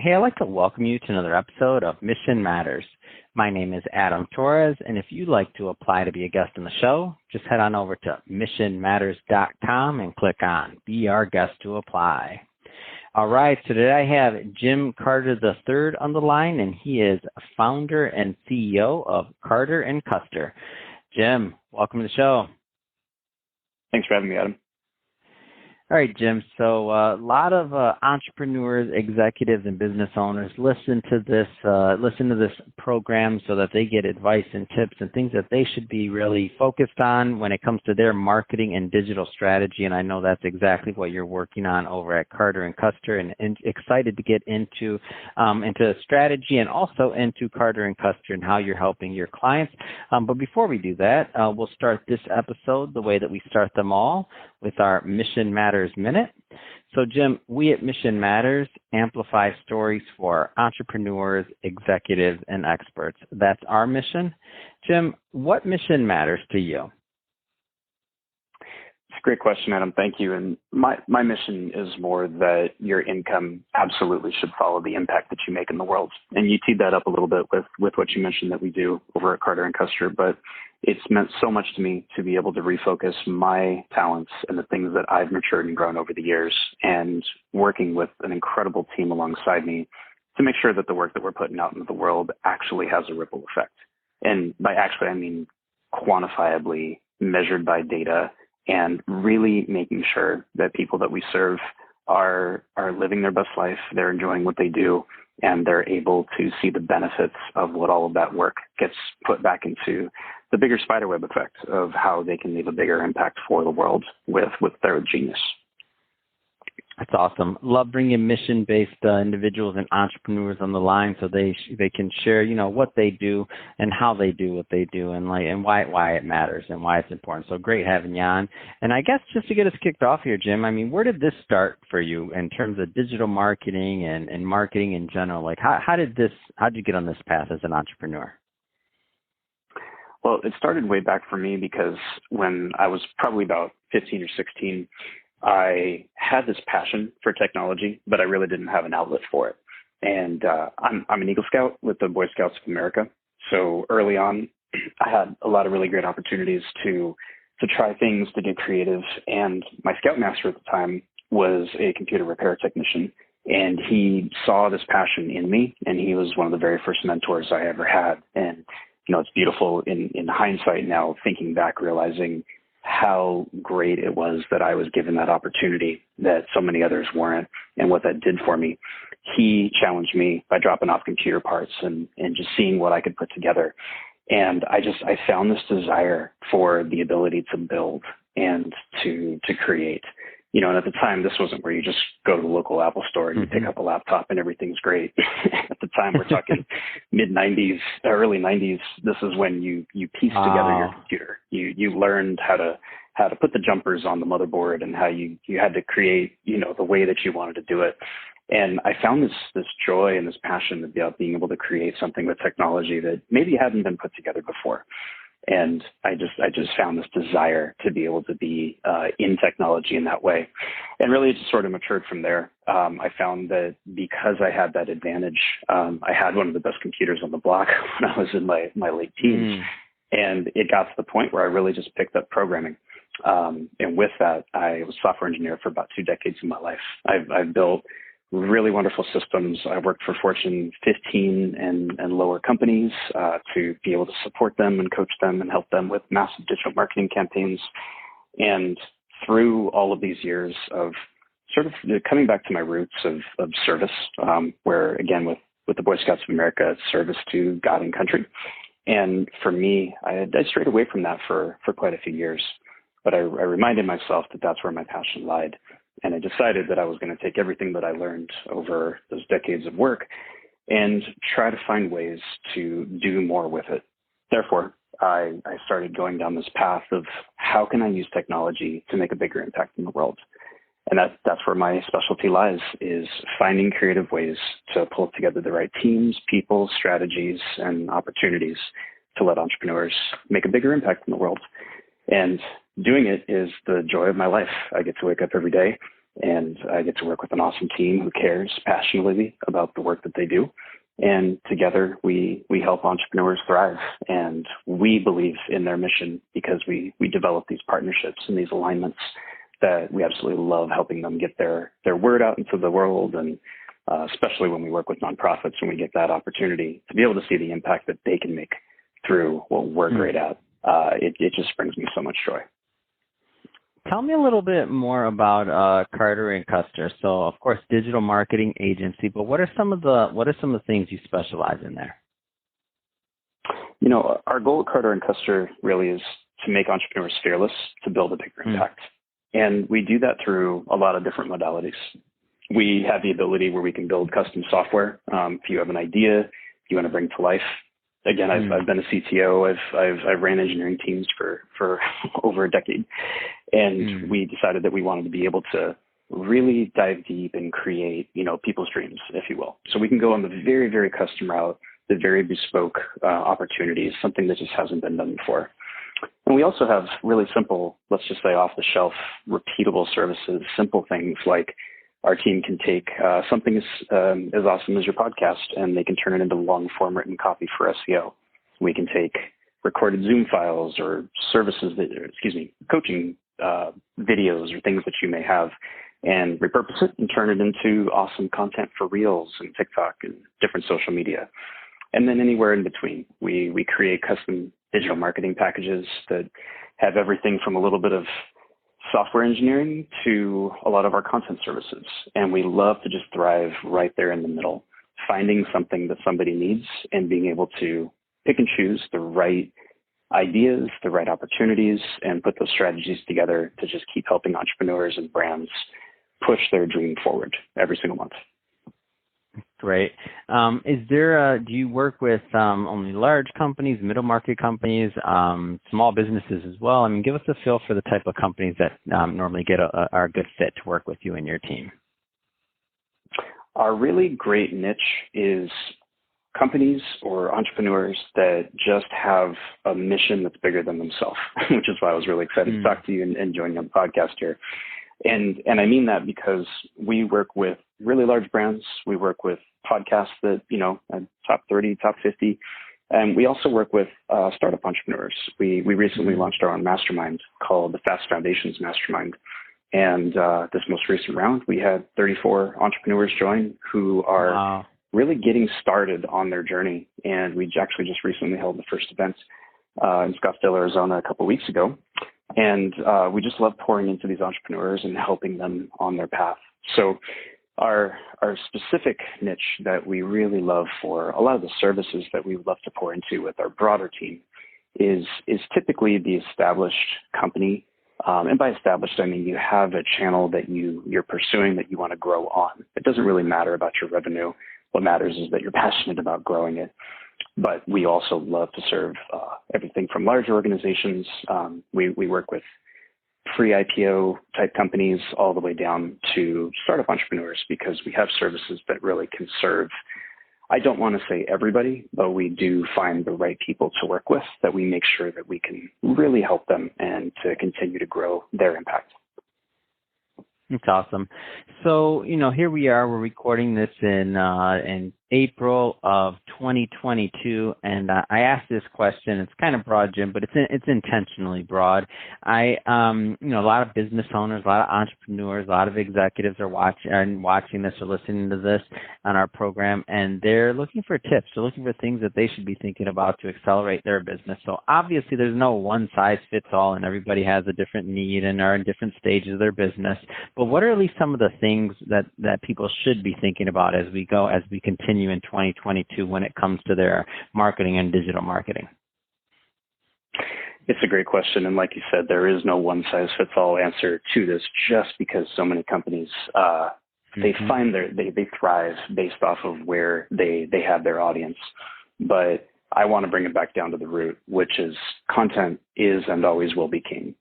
Hey, I'd like to welcome you to another episode of Mission Matters. My name is Adam Torres, and if you'd like to apply to be a guest on the show, just head on over to missionmatters.com and click on Be Our Guest to apply. All right, so today I have Jim Carter III on the line, and he is founder and CEO of Carter & Custer. Jim, welcome to the show. Thanks for having me, Adam. All right, Jim. So a lot of entrepreneurs, executives, and business owners listen to this program so that they get advice and tips and things that they should be really focused on when it comes to their marketing and digital strategy. And I know that's exactly what you're working on over at Carter & Custer, and excited to get into strategy and also into Carter & Custer and how you're helping your clients. But before we do that, we'll start this episode the way that we start them all, with our Mission Matters Minute. So, Jim, we at Mission Matters amplify stories for entrepreneurs, executives, and experts. That's our mission. Jim, what mission matters to you? It's a great question, Adam. Thank you. And my mission is more that your income absolutely should follow the impact that you make in the world. And you teed that up a little bit with what you mentioned that we do over at Carter & Custer, but it's meant so much to me to be able to refocus my talents and the things that I've matured and grown over the years, and working with an incredible team alongside me to make sure that the work that we're putting out into the world actually has a ripple effect. And by actually, I mean quantifiably measured by data, and really making sure that people that we serve are living their best life, they're enjoying what they do, and they're able to see the benefits of what all of that work gets put back into the bigger spiderweb effect of how they can leave a bigger impact for the world with their genius. That's awesome. Love bringing mission-based individuals and entrepreneurs on the line so they can share, what they do and how they do what they do, and why it matters and why it's important. So great having you on. And I guess just to get us kicked off here, Jim, I mean, where did this start for you in terms of digital marketing and marketing in general? Like, how did you get on this path as an entrepreneur? Well, it started way back for me because when I was probably about 15 or 16, I had this passion for technology, but I really didn't have an outlet for it. And I'm an Eagle Scout with the Boy Scouts of America. So early on, I had a lot of really great opportunities to try things, to get creative. And my Scoutmaster at the time was a computer repair technician, and he saw this passion in me, and he was one of the very first mentors I ever had. And it's beautiful in hindsight now, thinking back, realizing how great it was that I was given that opportunity that so many others weren't, and what that did for me. He challenged me by dropping off computer parts and just seeing what I could put together. And I found this desire for the ability to build and to create. And at the time, this wasn't where you just go to the local Apple store and you pick up a laptop and everything's great. At the time, we're talking mid-90s, early 90s. This is when you piece together your computer. You learned how to put the jumpers on the motherboard, and how you had to create, the way that you wanted to do it. And I found this joy and this passion about being able to create something with technology that maybe hadn't been put together before. And I just found this desire to be able to be in technology in that way. And really it just sort of matured from there. I found that because I had that advantage, I had one of the best computers on the block when I was in my late teens. And it got to the point where I really just picked up programming. And with that, I was a software engineer for about 2 decades of my life. I've built really wonderful systems. I worked for Fortune 15 and lower companies to be able to support them and coach them and help them with massive digital marketing campaigns. And through all of these years of sort of coming back to my roots of service, where again with the Boy Scouts of America, it's service to God and country. And for me, I strayed away from that for quite a few years. But I reminded myself that that's where my passion lied. And I decided that I was going to take everything that I learned over those decades of work and try to find ways to do more with it. Therefore, I started going down this path of how can I use technology to make a bigger impact in the world? And that's where my specialty lies, is finding creative ways to pull together the right teams, people, strategies, and opportunities to let entrepreneurs make a bigger impact in the world. And doing it is the joy of my life. I get to wake up every day And I get to work with an awesome team who cares passionately about the work that they do. And together we help entrepreneurs thrive. And we believe in their mission because we develop these partnerships and these alignments that we absolutely love helping them get their word out into the world. And especially when we work with nonprofits and we get that opportunity to be able to see the impact that they can make through what we're great at. It just brings me so much joy. Tell me a little bit more about Carter and Custer. So, of course, digital marketing agency, but what are some of the things you specialize in there? You know, our goal at Carter and Custer really is to make entrepreneurs fearless, to build a bigger impact. And we do that through a lot of different modalities. We have the ability where we can build custom software. If you have an idea you want to bring to life. Again, I've been a CTO. I've ran engineering teams for over a decade, and we decided that we wanted to be able to really dive deep and create, people's dreams, if you will. So we can go on the very, very custom route, the very bespoke opportunities, something that just hasn't been done before. And we also have really simple, let's just say off-the-shelf, repeatable services, simple things like our team can take something as awesome as your podcast, and they can turn it into long-form written copy for SEO. We can take recorded Zoom files or coaching videos or things that you may have, and repurpose it and turn it into awesome content for Reels and TikTok and different social media. And then anywhere in between, we create custom digital marketing packages that have everything from a little bit of software engineering to a lot of our content services. And we love to just thrive right there in the middle, finding something that somebody needs and being able to pick and choose the right ideas, the right opportunities, and put those strategies together to just keep helping entrepreneurs and brands push their dream forward every single month. Great. Do you work with only large companies, middle market companies, small businesses as well? I mean, give us a feel for the type of companies that normally are a good fit to work with you and your team. Our really great niche is companies or entrepreneurs that just have a mission that's bigger than themselves, which is why I was really excited to talk to you and join you on the podcast here. And I mean that because we work with really large brands. We work with podcasts that, top 30, top 50. And we also work with startup entrepreneurs. We recently launched our own mastermind called the Fast Foundations Mastermind. And this most recent round, we had 34 entrepreneurs join who are really getting started on their journey. And we actually just recently held the first event in Scottsdale, Arizona a couple of weeks ago. And we just love pouring into these entrepreneurs and helping them on their path. So our specific niche that we really love for a lot of the services that we love to pour into with our broader team is typically the established company. And by established, I mean you have a channel that you're pursuing that you want to grow on. It doesn't really matter about your revenue. What matters is that you're passionate about growing it. But we also love to serve everything from larger organizations. We work with pre-IPO type companies all the way down to startup entrepreneurs because we have services that really can serve, I don't want to say everybody, but we do find the right people to work with that we make sure that we can really help them and to continue to grow their impact. That's awesome. So, here we are. We're recording this in April of 2022, and I asked this question. It's kind of broad, Jim, but it's intentionally broad. A lot of business owners, a lot of entrepreneurs, a lot of executives are watching this or listening to this on our program, and they're looking for tips. They're looking for things that they should be thinking about to accelerate their business. So obviously, there's no one size fits all, and everybody has a different need and are in different stages of their business. But what are at least some of the things that people should be thinking about as we continue in 2022 when it comes to their marketing and digital marketing? It's a great question. And like you said, there is no one size fits all answer to this just because so many companies, they thrive based off of where they have their audience. But I want to bring it back down to the root, which is content is and always will be king.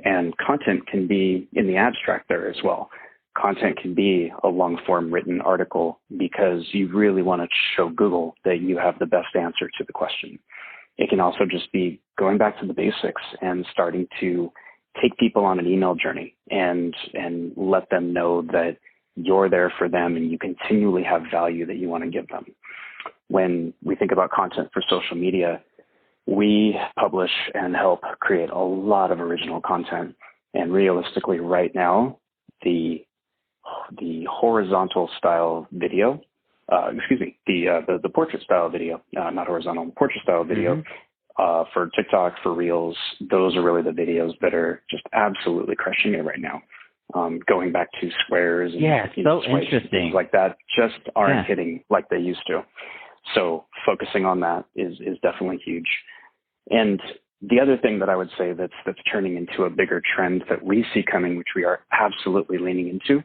And content can be in the abstract there as well. Content can be a long-form written article because you really want to show Google that you have the best answer to the question. It can also just be going back to the basics and starting to take people on an email journey and let them know that you're there for them and you continually have value that you want to give them. When we think about content for social media, we publish and help create a lot of original content. And realistically, right now, the horizontal style video, the portrait style video, not horizontal, portrait style video, for TikTok, for Reels, those are really the videos that are just absolutely crushing it right now. Going back to squares and so swipes, interesting. things like that just aren't hitting like they used to. So focusing on that is definitely huge. And the other thing that I would say that's turning into a bigger trend that we see coming, which we are absolutely leaning into,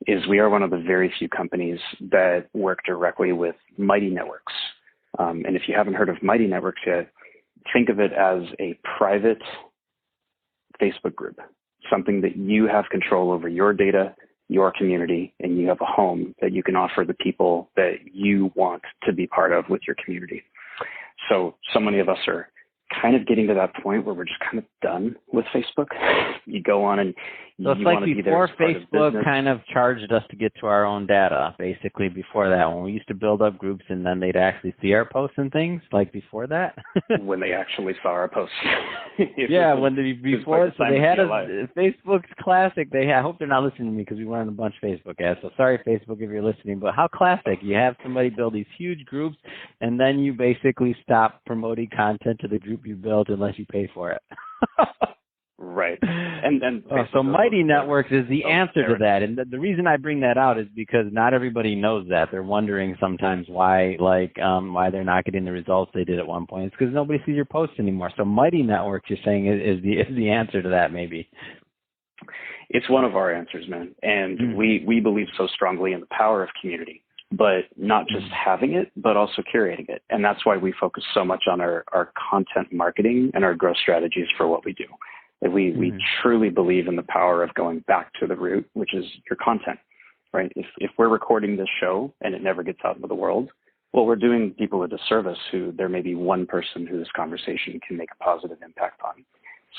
is we are one of the very few companies that work directly with Mighty Networks. And if you haven't heard of Mighty Networks yet, think of it as a private Facebook group, something that you have control over your data, your community, and you have a home that you can offer the people that you want to be part of with your community. So many of us are kind of getting to that point where we're just kind of done with Facebook. You go on and you so it's want like to be there before as part of Facebook business. kind of charged us to get to our own data, basically before that, when we used to build up groups and then they'd actually see our posts and things, like before that. When they actually saw our posts. Before, so they had Facebook's classic. I hope they're not listening to me because we run a bunch of Facebook ads. So sorry, Facebook, if you're listening, but how classic. You have somebody build these huge groups and then you basically stop promoting content to the group you built unless you pay for it. Right. And so Mighty Networks is the answer to that. And the reason I bring that out is because not everybody knows that. They're wondering sometimes why they're not getting the results they did at one point. It's because nobody sees your posts anymore. So Mighty Networks, you're saying, is the answer to that, maybe. It's one of our answers, man. And we believe so strongly in the power of community, but not just having it, but also curating it. And that's why we focus so much on our content marketing and our growth strategies for what we do. We truly believe in the power of going back to the root, which is your content, right? If we're recording this show and it never gets out into the world, well, we're doing people a disservice who there may be one person who this conversation can make a positive impact on.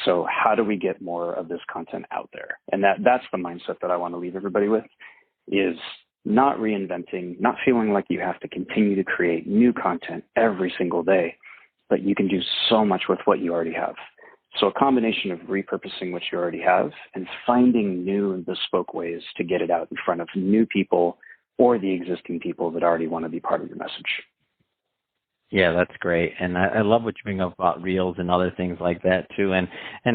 So how do we get more of this content out there? And that's the mindset that I want to leave everybody with, is not reinventing, not feeling like you have to continue to create new content every single day, but you can do so much with what you already have. So a combination of repurposing what you already have and finding new and bespoke ways to get it out in front of new people or the existing people that already want to be part of your message. Yeah, that's great. And I love what you bring up about Reels and other things like that too. And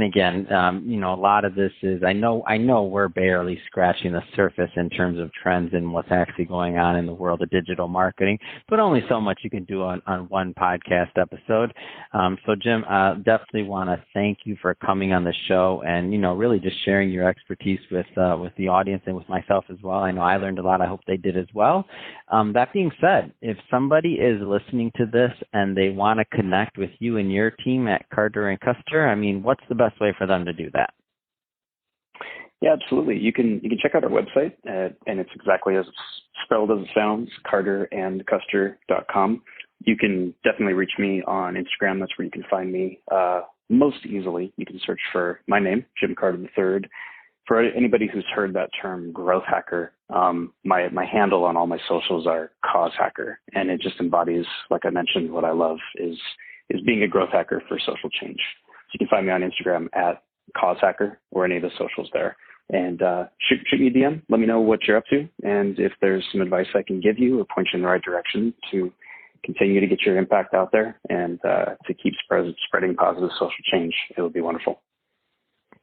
again, a lot of this is, I know we're barely scratching the surface in terms of trends and what's actually going on in the world of digital marketing, but only so much you can do on one podcast episode. So Jim, definitely want to thank you for coming on the show and, really just sharing your expertise with the audience and with myself as well. I know I learned a lot. I hope they did as well. That being said, if somebody is listening to this and they want to connect with you and your team at Carter & Custer, what's the best way for them to do that? Yeah, absolutely. You can check out our website, and it's exactly as spelled as it sounds, carterandcuster.com. You can definitely reach me on Instagram. That's where you can find me most easily. You can search for my name, Jim Carter III. For anybody who's heard that term, growth hacker, my handle on all my socials are cause hacker, and it just embodies, like I mentioned, what I love is being a growth hacker for social change. So you can find me on Instagram at cause hacker or any of the socials there, and shoot me a DM. Let me know what you're up to, and if there's some advice I can give you or point you in the right direction to continue to get your impact out there and to keep spreading positive social change, it would be wonderful.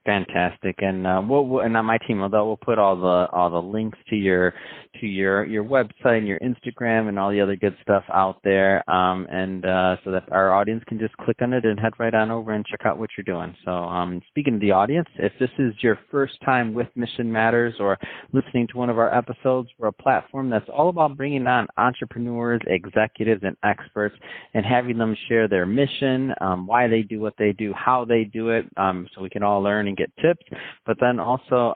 Fantastic, and we'll and on my team, although we'll put all the links to your website and your Instagram and all the other good stuff out there, and so that our audience can just click on it and head right on over and check out what you're doing. So, speaking to the audience, if this is your first time with Mission Matters or listening to one of our episodes, we're a platform that's all about bringing on entrepreneurs, executives, and experts, and having them share their mission, why they do what they do, how they do it, so we can all learn and and get tips, but then also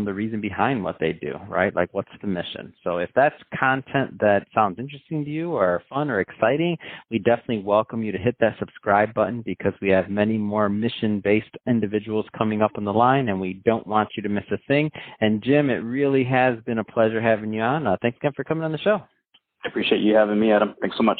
the reason behind what they do, right? Like, what's the mission? So if that's content that sounds interesting to you or fun or exciting, we definitely welcome you to hit that subscribe button, because we have many more mission-based individuals coming up on the line, and we don't want you to miss a thing. And Jim, it really has been a pleasure having you on. Thanks again for coming on the show. I appreciate you having me, Adam. Thanks so much.